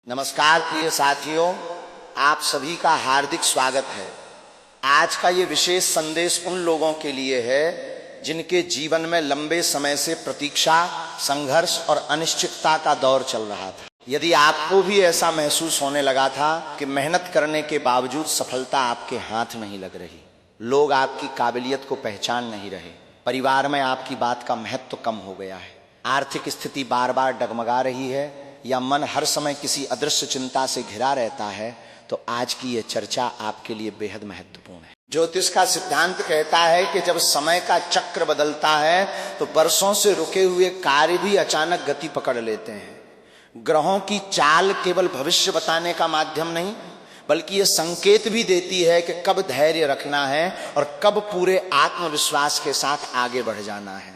नमस्कार प्रिय साथियों, आप सभी का हार्दिक स्वागत है। आज का ये विशेष संदेश उन लोगों के लिए है जिनके जीवन में लंबे समय से प्रतीक्षा, संघर्ष और अनिश्चितता का दौर चल रहा था। यदि आपको भी ऐसा महसूस होने लगा था कि मेहनत करने के बावजूद सफलता आपके हाथ नहीं लग रही, लोग आपकी काबिलियत को पहचान नहीं रहे, परिवार में आपकी बात का महत्व कम हो गया है, आर्थिक स्थिति बार बार डगमगा रही है या मन हर समय किसी अदृश्य चिंता से घिरा रहता है, तो आज की ये चर्चा आपके लिए बेहद महत्वपूर्ण है। ज्योतिष का सिद्धांत कहता है कि जब समय का चक्र बदलता है तो वर्षों से रुके हुए कार्य भी अचानक गति पकड़ लेते हैं। ग्रहों की चाल केवल भविष्य बताने का माध्यम नहीं, बल्कि ये संकेत भी देती है कि कब धैर्य रखना है और कब पूरे आत्मविश्वास के साथ आगे बढ़ जाना है।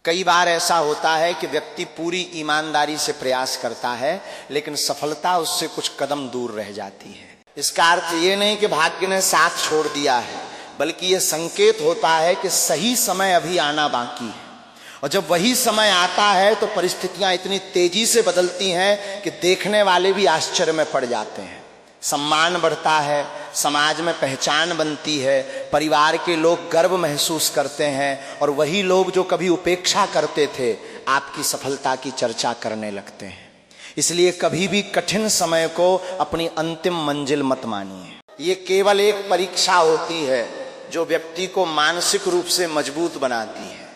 कई बार ऐसा होता है कि व्यक्ति पूरी ईमानदारी से प्रयास करता है, लेकिन सफलता उससे कुछ कदम दूर रह जाती है। इसका अर्थ ये नहीं कि भाग्य ने साथ छोड़ दिया है, बल्कि ये संकेत होता है कि सही समय अभी आना बाकी है। और जब वही समय आता है तो परिस्थितियां इतनी तेजी से बदलती हैं कि देखने वाले भी आश्चर्य में पड़ जाते हैं। सम्मान बढ़ता है, समाज में पहचान बनती है, परिवार के लोग गर्व महसूस करते हैं और वही लोग जो कभी उपेक्षा करते थे आपकी सफलता की चर्चा करने लगते हैं। इसलिए कभी भी कठिन समय को अपनी अंतिम मंजिल मत मानिए। ये केवल एक परीक्षा होती है जो व्यक्ति को मानसिक रूप से मजबूत बनाती है।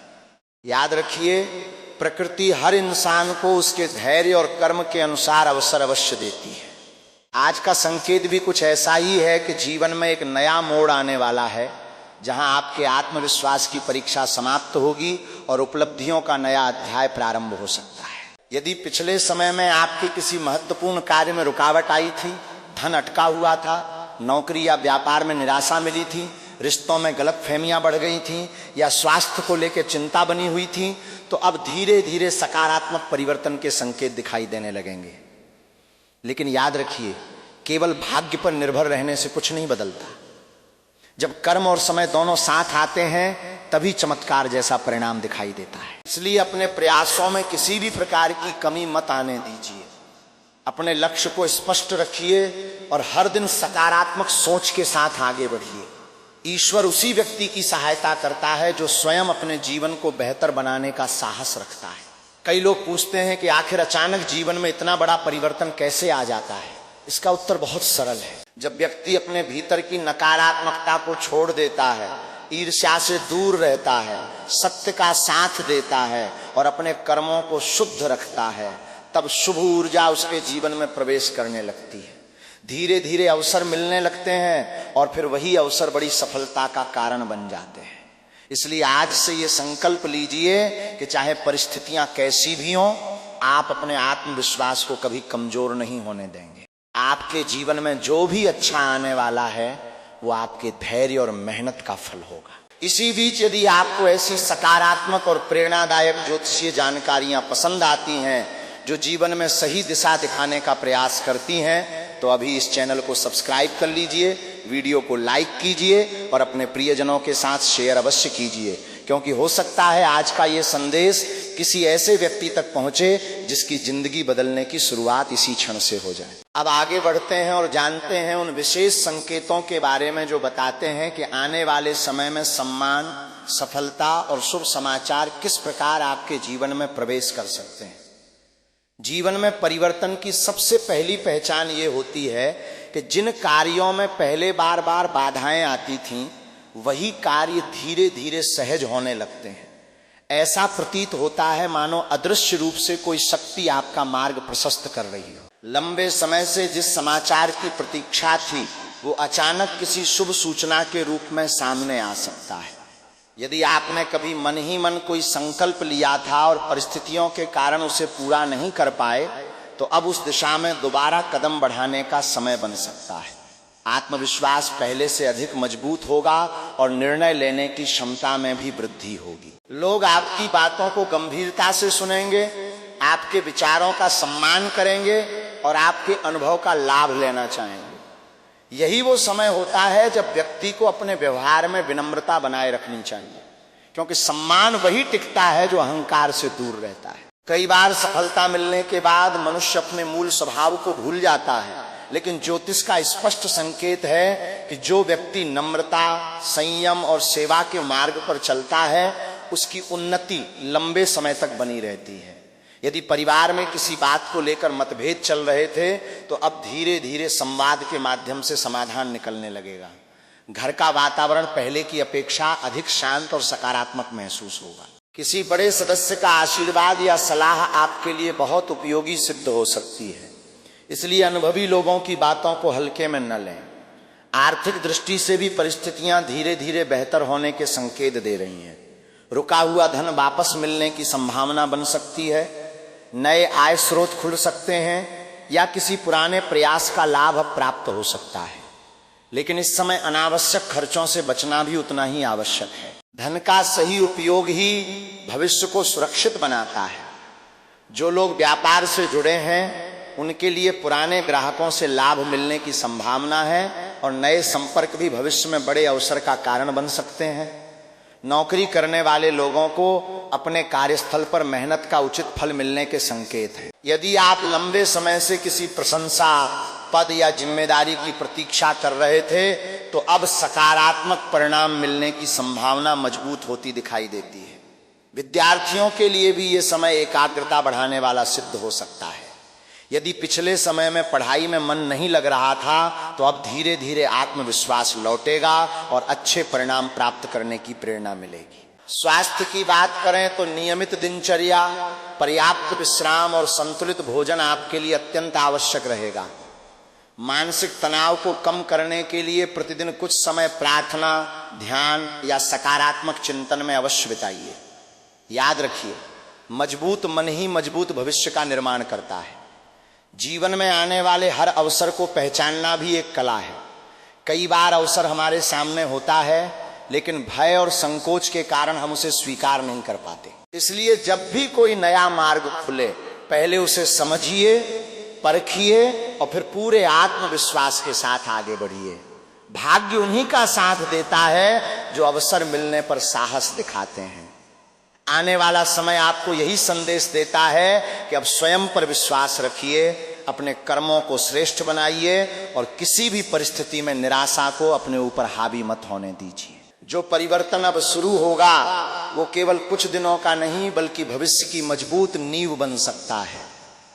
याद रखिए, प्रकृति हर इंसान को उसके धैर्य और कर्म के अनुसार अवसर अवश्य देती है। आज का संकेत भी कुछ ऐसा ही है कि जीवन में एक नया मोड़ आने वाला है, जहां आपके आत्मविश्वास की परीक्षा समाप्त होगी और उपलब्धियों का नया अध्याय प्रारंभ हो सकता है। यदि पिछले समय में आपके किसी महत्वपूर्ण कार्य में रुकावट आई थी, धन अटका हुआ था, नौकरी या व्यापार में निराशा मिली थी, रिश्तों में गलतफहमियां बढ़ गई थीं या स्वास्थ्य को लेकर चिंता बनी हुई थी, तो अब धीरे धीरे सकारात्मक परिवर्तन के संकेत दिखाई देने लगेंगे। लेकिन याद रखिए, केवल भाग्य पर निर्भर रहने से कुछ नहीं बदलता। जब कर्म और समय दोनों साथ आते हैं तभी चमत्कार जैसा परिणाम दिखाई देता है। इसलिए अपने प्रयासों में किसी भी प्रकार की कमी मत आने दीजिए। अपने लक्ष्य को स्पष्ट रखिए और हर दिन सकारात्मक सोच के साथ आगे बढ़िए। ईश्वर उसी व्यक्ति की सहायता करता है जो स्वयं अपने जीवन को बेहतर बनाने का साहस रखता है। कई लोग पूछते हैं कि आखिर अचानक जीवन में इतना बड़ा परिवर्तन कैसे आ जाता है। इसका उत्तर बहुत सरल है। जब व्यक्ति अपने भीतर की नकारात्मकता को छोड़ देता है, ईर्ष्या से दूर रहता है, सत्य का साथ देता है और अपने कर्मों को शुद्ध रखता है, तब शुभ ऊर्जा उसके जीवन में प्रवेश करने लगती है। धीरे धीरे अवसर मिलने लगते हैं और फिर वही अवसर बड़ी सफलता का कारण बन जाते हैं। इसलिए आज से ये संकल्प लीजिए कि चाहे परिस्थितियां कैसी भी हों, आप अपने आत्मविश्वास को कभी कमजोर नहीं होने देंगे। आपके जीवन में जो भी अच्छा आने वाला है वो आपके धैर्य और मेहनत का फल होगा। इसी बीच यदि आपको ऐसी सकारात्मक और प्रेरणादायक ज्योतिषीय जानकारियां पसंद आती हैं जो जीवन में सही दिशा दिखाने का प्रयास करती हैं, तो अभी इस चैनल को सब्सक्राइब कर लीजिए, वीडियो को लाइक कीजिए और अपने प्रियजनों के साथ शेयर अवश्य कीजिए, क्योंकि हो सकता है आज का ये संदेश किसी ऐसे व्यक्ति तक पहुंचे जिसकी जिंदगी बदलने की शुरुआत इसी क्षण से हो जाए। अब आगे बढ़ते हैं और जानते हैं उन विशेष संकेतों के बारे में जो बताते हैं कि आने वाले समय में सम्मान, सफलता और शुभ समाचार किस प्रकार आपके जीवन में प्रवेश कर सकते हैं। जीवन में परिवर्तन की सबसे पहली पहचान ये होती है कि जिन कार्यों में पहले बार बार बाधाएं आती थीं, वही कार्य धीरे धीरे सहज होने लगते हैं। ऐसा प्रतीत होता है मानो अदृश्य रूप से कोई शक्ति आपका मार्ग प्रशस्त कर रही हो। लंबे समय से जिस समाचार की प्रतीक्षा थी वो अचानक किसी शुभ सूचना के रूप में सामने आ सकता है। यदि आपने कभी मन ही मन कोई संकल्प लिया था और परिस्थितियों के कारण उसे पूरा नहीं कर पाए, तो अब उस दिशा में दोबारा कदम बढ़ाने का समय बन सकता है। आत्मविश्वास पहले से अधिक मजबूत होगा और निर्णय लेने की क्षमता में भी वृद्धि होगी। लोग आपकी बातों को गंभीरता से सुनेंगे, आपके विचारों का सम्मान करेंगे और आपके अनुभव का लाभ लेना चाहेंगे। यही वो समय होता है जब व्यक्ति को अपने व्यवहार में विनम्रता बनाए रखनी चाहिए, क्योंकि सम्मान वही टिकता है जो अहंकार से दूर रहता है। कई बार सफलता मिलने के बाद मनुष्य अपने मूल स्वभाव को भूल जाता है, लेकिन ज्योतिष का स्पष्ट संकेत है कि जो व्यक्ति नम्रता, संयम और सेवा के मार्ग पर चलता है उसकी उन्नति लंबे समय तक बनी रहती है। यदि परिवार में किसी बात को लेकर मतभेद चल रहे थे तो अब धीरे धीरे संवाद के माध्यम से समाधान निकलने लगेगा। घर का वातावरण पहले की अपेक्षा अधिक शांत और सकारात्मक महसूस होगा। किसी बड़े सदस्य का आशीर्वाद या सलाह आपके लिए बहुत उपयोगी सिद्ध हो सकती है, इसलिए अनुभवी लोगों की बातों को हल्के में न लें। आर्थिक दृष्टि से भी परिस्थितियां धीरे धीरे बेहतर होने के संकेत दे रही हैं। रुका हुआ धन वापस मिलने की संभावना बन सकती है, नए आय स्रोत खुल सकते हैं या किसी पुराने प्रयास का लाभ प्राप्त हो सकता है। लेकिन इस समय अनावश्यक खर्चों से बचना भी उतना ही आवश्यक है। धन का सही उपयोग ही भविष्य को सुरक्षित बनाता है। जो लोग व्यापार से जुड़े हैं उनके लिए पुराने ग्राहकों से लाभ मिलने की संभावना है और नए संपर्क भी भविष्य में बड़े अवसर का कारण बन सकते हैं। नौकरी करने वाले लोगों को अपने कार्यस्थल पर मेहनत का उचित फल मिलने के संकेत हैं। यदि आप लंबे समय से किसी प्रशंसा, पद या जिम्मेदारी की प्रतीक्षा कर रहे थे तो अब सकारात्मक परिणाम मिलने की संभावना मजबूत होती दिखाई देती है। विद्यार्थियों के लिए भी ये समय एकाग्रता बढ़ाने वाला सिद्ध हो सकता है। यदि पिछले समय में पढ़ाई में मन नहीं लग रहा था तो अब धीरे धीरे आत्मविश्वास लौटेगा और अच्छे परिणाम प्राप्त करने की प्रेरणा मिलेगी। स्वास्थ्य की बात करें तो नियमित दिनचर्या, पर्याप्त विश्राम और संतुलित भोजन आपके लिए अत्यंत आवश्यक रहेगा। मानसिक तनाव को कम करने के लिए प्रतिदिन कुछ समय प्रार्थना, ध्यान या सकारात्मक चिंतन में अवश्य बिताइए। याद रखिए, मजबूत मन ही मजबूत भविष्य का निर्माण करता है। जीवन में आने वाले हर अवसर को पहचानना भी एक कला है। कई बार अवसर हमारे सामने होता है लेकिन भय और संकोच के कारण हम उसे स्वीकार नहीं कर पाते। इसलिए जब भी कोई नया मार्ग खुले पहले उसे समझिए, परखिए और फिर पूरे आत्मविश्वास के साथ आगे बढ़िए। भाग्य उन्हीं का साथ देता है जो अवसर मिलने पर साहस दिखाते हैं। आने वाला समय आपको यही संदेश देता है कि अब स्वयं पर विश्वास रखिए, अपने कर्मों को श्रेष्ठ बनाइए और किसी भी परिस्थिति में निराशा को अपने ऊपर हावी मत होने दीजिए। जो परिवर्तन अब शुरू होगा वो केवल कुछ दिनों का नहीं बल्कि भविष्य की मजबूत नींव बन सकता है।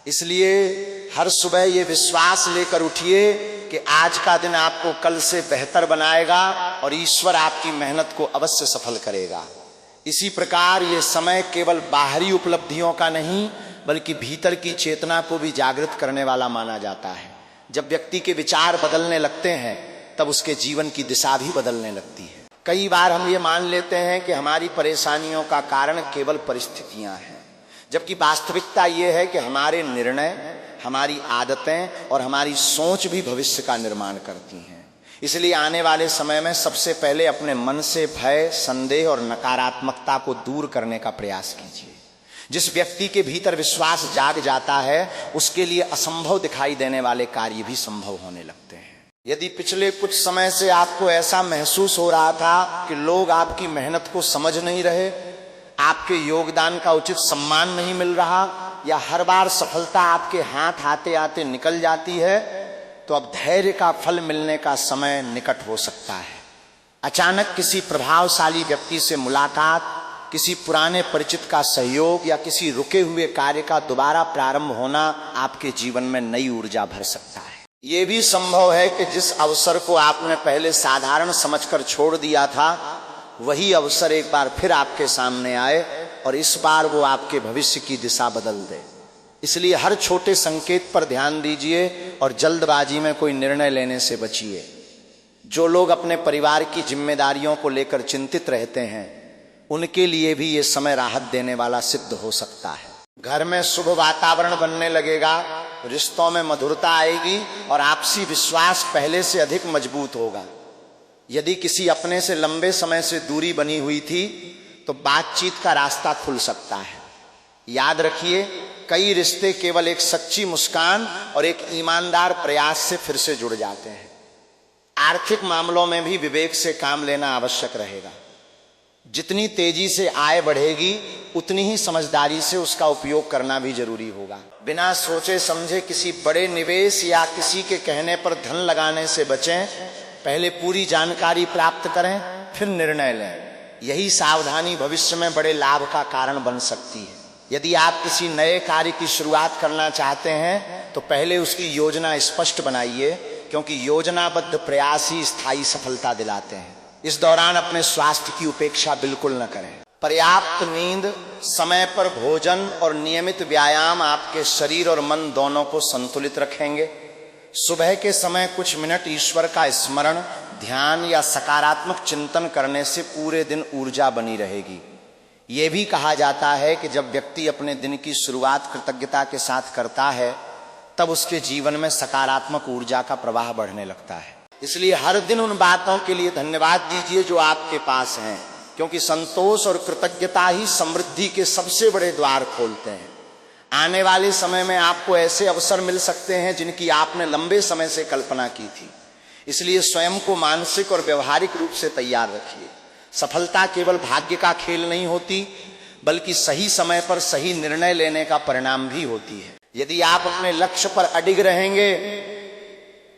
इसलिए हर सुबह ये विश्वास लेकर उठिए कि आज का दिन आपको कल से बेहतर बनाएगा और ईश्वर आपकी मेहनत को अवश्य सफल करेगा। इसी प्रकार ये समय केवल बाहरी उपलब्धियों का नहीं बल्कि भीतर की चेतना को भी जागृत करने वाला माना जाता है। जब व्यक्ति के विचार बदलने लगते हैं तब उसके जीवन की दिशा भी बदलने लगती है। कई बार हम ये मान लेते हैं कि हमारी परेशानियों का कारण केवल परिस्थितियां हैं, जबकि वास्तविकता ये है कि हमारे निर्णय, हमारी आदतें और हमारी सोच भी भविष्य का निर्माण करती हैं। इसलिए आने वाले समय में सबसे पहले अपने मन से भय, संदेह और नकारात्मकता को दूर करने का प्रयास कीजिए। जिस व्यक्ति के भीतर विश्वास जाग जाता है उसके लिए असंभव दिखाई देने वाले कार्य भी संभव होने लगते हैं। यदि पिछले कुछ समय से आपको ऐसा महसूस हो रहा था कि लोग आपकी मेहनत को समझ नहीं रहे, आपके योगदान का उचित सम्मान नहीं मिल रहा या हर बार सफलता आपके हाथ आते आते निकल जाती है, तो अब धैर्य का फल मिलने का समय निकट हो सकता है। अचानक किसी प्रभावशाली व्यक्ति से मुलाकात, किसी पुराने परिचित का सहयोग या किसी रुके हुए कार्य का दोबारा प्रारंभ होना आपके जीवन में नई ऊर्जा भर सकता है। ये भी संभव है कि जिस अवसर को आपने पहले साधारण समझकर छोड़ दिया था वही अवसर एक बार फिर आपके सामने आए और इस बार वो आपके भविष्य की दिशा बदल दे। इसलिए हर छोटे संकेत पर ध्यान दीजिए और जल्दबाजी में कोई निर्णय लेने से बचिए। जो लोग अपने परिवार की जिम्मेदारियों को लेकर चिंतित रहते हैं उनके लिए भी ये समय राहत देने वाला सिद्ध हो सकता है। घर में शुभ वातावरण बनने लगेगा, रिश्तों में मधुरता आएगी और आपसी विश्वास पहले से अधिक मजबूत होगा। यदि किसी अपने से लंबे समय से दूरी बनी हुई थी तो बातचीत का रास्ता खुल सकता है। याद रखिए, कई रिश्ते केवल एक सच्ची मुस्कान और एक ईमानदार प्रयास से फिर से जुड़ जाते हैं। आर्थिक मामलों में भी विवेक से काम लेना आवश्यक रहेगा। जितनी तेजी से आय बढ़ेगी उतनी ही समझदारी से उसका उपयोग करना भी जरूरी होगा। बिना सोचे समझे किसी बड़े निवेश या किसी के कहने पर धन लगाने से बचें। पहले पूरी जानकारी प्राप्त करें, फिर निर्णय लें। यही सावधानी भविष्य में बड़े लाभ का कारण बन सकती है। यदि आप किसी नए कार्य की शुरुआत करना चाहते हैं तो पहले उसकी योजना स्पष्ट बनाइए, क्योंकि योजनाबद्ध प्रयास ही स्थायी सफलता दिलाते हैं। इस दौरान अपने स्वास्थ्य की उपेक्षा बिल्कुल न करें। पर्याप्त नींद, समय पर भोजन और नियमित व्यायाम आपके शरीर और मन दोनों को संतुलित रखेंगे। सुबह के समय कुछ मिनट ईश्वर का स्मरण, ध्यान या सकारात्मक चिंतन करने से पूरे दिन ऊर्जा बनी रहेगी। ये भी कहा जाता है कि जब व्यक्ति अपने दिन की शुरुआत कृतज्ञता के साथ करता है तब उसके जीवन में सकारात्मक ऊर्जा का प्रवाह बढ़ने लगता है। इसलिए हर दिन उन बातों के लिए धन्यवाद दीजिए जो आपके पास हैं, क्योंकि संतोष और कृतज्ञता ही समृद्धि के सबसे बड़े द्वार खोलते हैं। आने वाले समय में आपको ऐसे अवसर मिल सकते हैं जिनकी आपने लंबे समय से कल्पना की थी। इसलिए स्वयं को मानसिक और व्यवहारिक रूप से तैयार रखिए। सफलता केवल भाग्य का खेल नहीं होती, बल्कि सही समय पर सही निर्णय लेने का परिणाम भी होती है। यदि आप अपने लक्ष्य पर अडिग रहेंगे,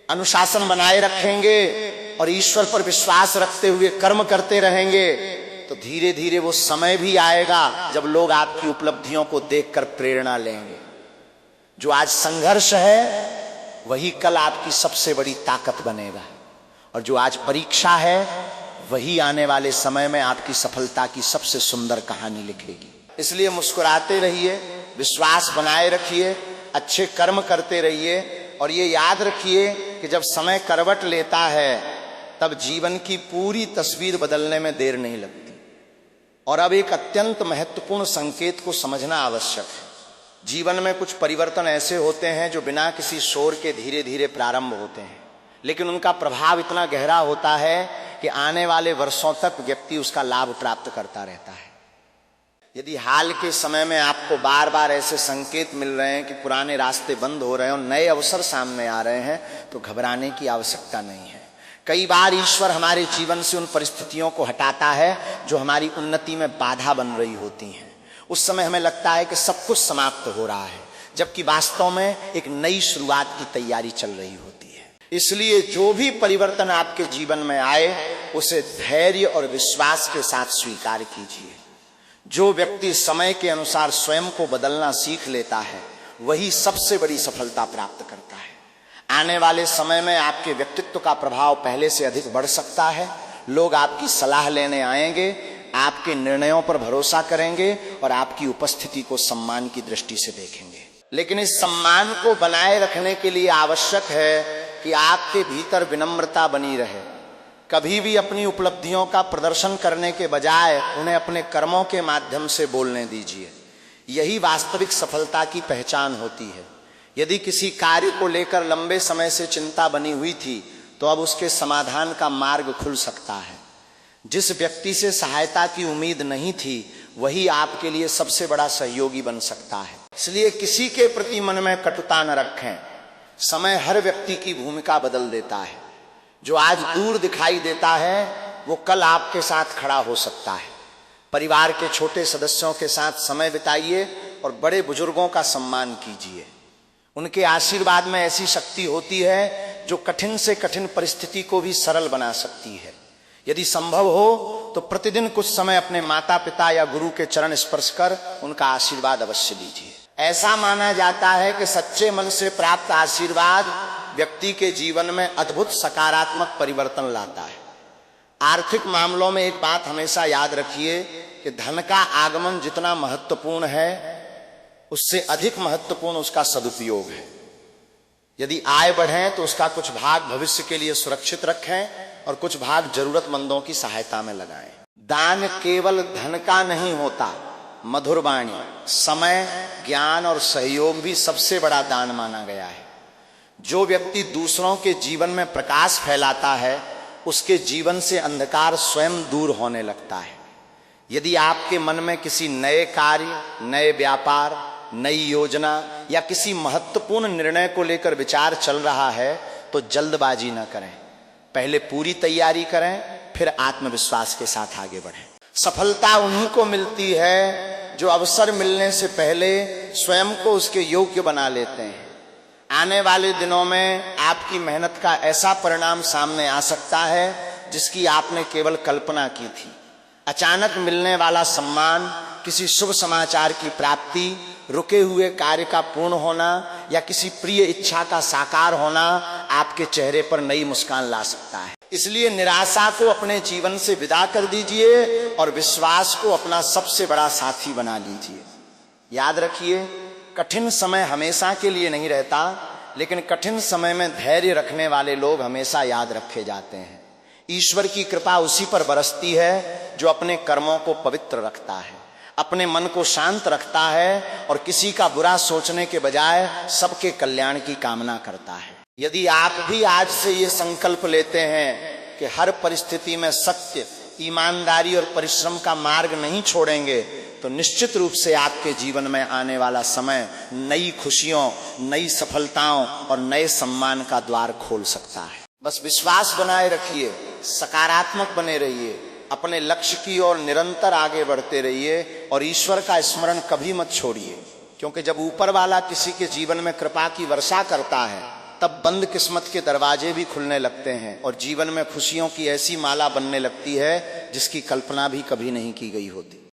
अनुशासन बनाए रखेंगे और ईश्वर पर विश्वास रखते हुए कर्म करते रहेंगे तो धीरे धीरे वो समय भी आएगा जब लोग आपकी उपलब्धियों को देखकर प्रेरणा लेंगे। जो आज संघर्ष है वही कल आपकी सबसे बड़ी ताकत बनेगा, और जो आज परीक्षा है वही आने वाले समय में आपकी सफलता की सबसे सुंदर कहानी लिखेगी। इसलिए मुस्कुराते रहिए, विश्वास बनाए रखिए, अच्छे कर्म करते रहिए, और ये याद रखिए कि जब समय करवट लेता है तब जीवन की पूरी तस्वीर बदलने में देर नहीं लगती। और अब एक अत्यंत महत्वपूर्ण संकेत को समझना आवश्यक है। जीवन में कुछ परिवर्तन ऐसे होते हैं जो बिना किसी शोर के धीरे धीरे प्रारंभ होते हैं, लेकिन उनका प्रभाव इतना गहरा होता है कि आने वाले वर्षों तक व्यक्ति उसका लाभ प्राप्त करता रहता है। यदि हाल के समय में आपको बार बार ऐसे संकेत मिल रहे हैं कि पुराने रास्ते बंद हो रहे हैं और नए अवसर सामने आ रहे हैं, तो घबराने की आवश्यकता नहीं है। कई बार ईश्वर हमारे जीवन से उन परिस्थितियों को हटाता है जो हमारी उन्नति में बाधा बन रही होती हैं। उस समय हमें लगता है कि सब कुछ समाप्त हो रहा है, जबकि वास्तव में एक नई शुरुआत की तैयारी चल रही होती है। इसलिए जो भी परिवर्तन आपके जीवन में आए उसे धैर्य और विश्वास के साथ स्वीकार कीजिए। जो व्यक्ति समय के अनुसार स्वयं को बदलना सीख लेता है वही सबसे बड़ी सफलता प्राप्त करता है। आने वाले समय में आपके व्यक्तित्व का प्रभाव पहले से अधिक बढ़ सकता है। लोग आपकी सलाह लेने आएंगे, आपके निर्णयों पर भरोसा करेंगे और आपकी उपस्थिति को सम्मान की दृष्टि से देखेंगे। लेकिन इस सम्मान को बनाए रखने के लिए आवश्यक है कि आपके भीतर विनम्रता बनी रहे। कभी भी अपनी उपलब्धियों का प्रदर्शन करने के बजाय उन्हें अपने कर्मों के माध्यम से बोलने दीजिए। यही वास्तविक सफलता की पहचान होती है। यदि किसी कार्य को लेकर लंबे समय से चिंता बनी हुई थी तो अब उसके समाधान का मार्ग खुल सकता है। जिस व्यक्ति से सहायता की उम्मीद नहीं थी वही आपके लिए सबसे बड़ा सहयोगी बन सकता है। इसलिए किसी के प्रति मन में कटुता न रखें। समय हर व्यक्ति की भूमिका बदल देता है। जो आज दूर दिखाई देता है वो कल आपके साथ खड़ा हो सकता है। परिवार के छोटे सदस्यों के साथ समय बिताइए और बड़े बुजुर्गों का सम्मान कीजिए। उनके आशीर्वाद में ऐसी शक्ति होती है जो कठिन से कठिन परिस्थिति को भी सरल बना सकती है। यदि संभव हो तो प्रतिदिन कुछ समय अपने माता पिता या गुरु के चरण स्पर्श कर उनका आशीर्वाद अवश्य लीजिए। ऐसा माना जाता है कि सच्चे मन से प्राप्त आशीर्वाद व्यक्ति के जीवन में अद्भुत सकारात्मक परिवर्तन लाता है। आर्थिक मामलों में एक बात हमेशा याद रखिए कि धन का आगमन जितना महत्वपूर्ण है उससे अधिक महत्वपूर्ण उसका सदुपयोग है। यदि आय बढ़े तो उसका कुछ भाग भविष्य के लिए सुरक्षित रखें और कुछ भाग जरूरतमंदों की सहायता में लगाएं। दान केवल धन का नहीं होता, मधुर वाणी, समय, ज्ञान और सहयोग भी सबसे बड़ा दान माना गया है। जो व्यक्ति दूसरों के जीवन में प्रकाश फैलाता है उसके जीवन से अंधकार स्वयं दूर होने लगता है। यदि आपके मन में किसी नए कार्य, नए व्यापार, नई योजना या किसी महत्वपूर्ण निर्णय को लेकर विचार चल रहा है तो जल्दबाजी न करें। पहले पूरी तैयारी करें, फिर आत्मविश्वास के साथ आगे बढ़ें। सफलता उन्हीं को मिलती है जो अवसर मिलने से पहले स्वयं को उसके योग्य बना लेते हैं। आने वाले दिनों में आपकी मेहनत का ऐसा परिणाम सामने आ सकता है जिसकी आपने केवल कल्पना की थी। अचानक मिलने वाला सम्मान, किसी शुभ समाचार की प्राप्ति, रुके हुए कार्य का पूर्ण होना या किसी प्रिय इच्छा का साकार होना आपके चेहरे पर नई मुस्कान ला सकता है। इसलिए निराशा को अपने जीवन से विदा कर दीजिए और विश्वास को अपना सबसे बड़ा साथी बना लीजिए। याद रखिए, कठिन समय हमेशा के लिए नहीं रहता, लेकिन कठिन समय में धैर्य रखने वाले लोग हमेशा याद रखे जाते हैं। ईश्वर की कृपा उसी पर बरसती है जो अपने कर्मों को पवित्र रखता है, अपने मन को शांत रखता है और किसी का बुरा सोचने के बजाय सबके कल्याण की कामना करता है। यदि आप भी आज से ये संकल्प लेते हैं कि हर परिस्थिति में सत्य, ईमानदारी और परिश्रम का मार्ग नहीं छोड़ेंगे, तो निश्चित रूप से आपके जीवन में आने वाला समय नई खुशियों, नई सफलताओं और नए सम्मान का द्वार खोल सकता है। बस विश्वास बनाए रखिए, सकारात्मक बने रहिए, अपने लक्ष्य की ओर निरंतर आगे बढ़ते रहिए और ईश्वर का स्मरण कभी मत छोड़िए, क्योंकि जब ऊपर वाला किसी के जीवन में कृपा की वर्षा करता है तब बंद किस्मत के दरवाजे भी खुलने लगते हैं और जीवन में खुशियों की ऐसी माला बनने लगती है जिसकी कल्पना भी कभी नहीं की गई होती।